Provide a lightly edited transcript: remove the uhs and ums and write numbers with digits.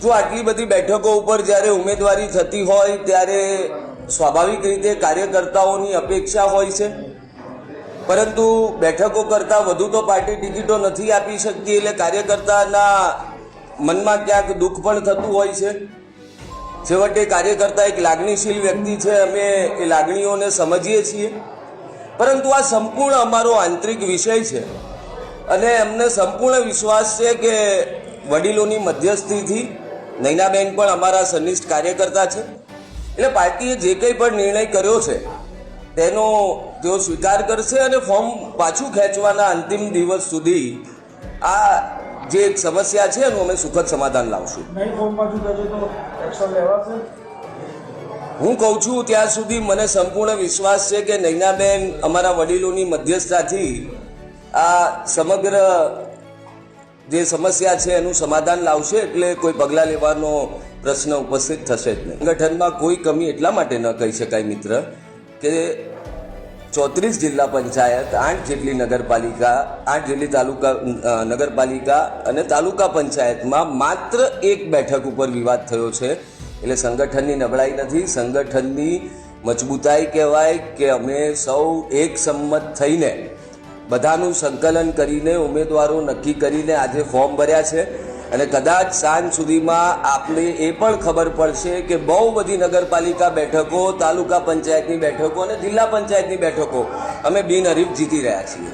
જો આટલી બધી બેઠકો ઉપર જ્યારે ઉમેદવારી થતી હોય ત્યારે સ્વાભાવિક રીતે કાર્યકર્તાઓની અપેક્ષા હોય છે, પરંતુ બેઠકો કરતાં વધુ તો પાર્ટી ટિકિટો નથી આપી શકતી, એટલે કાર્યકર્તાના મનમાં ક્યાંક દુઃખ પણ થતું હોય છે. છેવટે કાર્યકર્તા એક લાગણીશીલ વ્યક્તિ છે, અમે એ લાગણીઓને સમજીએ છીએ, પરંતુ આ સંપૂર્ણ અમારો આંતરિક વિષય છે અને અમને સંપૂર્ણ વિશ્વાસ છે કે વડીલોની મધ્યસ્થીથી નૈનાબેન પણ અમારા સનિષ્ઠ કાર્યકર્તા છે, એટલે પાર્ટીએ જે કંઈ પણ નિર્ણય કર્યો છે તેનો તેઓ સ્વીકાર કરશે અને ફોર્મ પાછું ખેંચવાના અંતિમ દિવસ સુધી આ જે એક સમસ્યા છે એનું અમે સુખદ સમાધાન લાવશું. હું કહું છું ત્યાં સુધી મને સંપૂર્ણ વિશ્વાસ છે કે નૈનાબેન અમારા વડીલોની મધ્યસ્થતાથી આ સમગ્ર જે સમસ્યા છે એનું સમાધાન લાવશે, એટલે કોઈ પગલાં લેવાનો પ્રશ્ન ઉપસ્થિત થશે જ નહીં. સંગઠનમાં કોઈ કમી એટલા માટે ન કહી શકાય મિત્ર કે 34 જિલ્લા પંચાયત, 8 જેટલી નગરપાલિકા, 8 જેટલી તાલુકા નગરપાલિકા અને તાલુકા પંચાયતમાં માત્ર એક બેઠક ઉપર વિવાદ થયો છે. એટલે સંગઠનની નબળાઈ નથી, સંગઠનની મજબૂતાઈ કહેવાય કે અમે સૌ એક સંમત થઈને બધાનું સંકલન કરીને ઉમેદવારો નક્કી કરીને આજે ફોર્મ ભર્યા છે અને કદાચ સાંજ સુધીમાં આપને એ પણ ખબર પડશે કે બહુ બધી નગરપાલિકા બેઠકો, તાલુકા પંચાયતની બેઠકો અને જિલ્લા પંચાયતની બેઠકો અમે બિનહરીફ જીતી રહ્યા છીએ.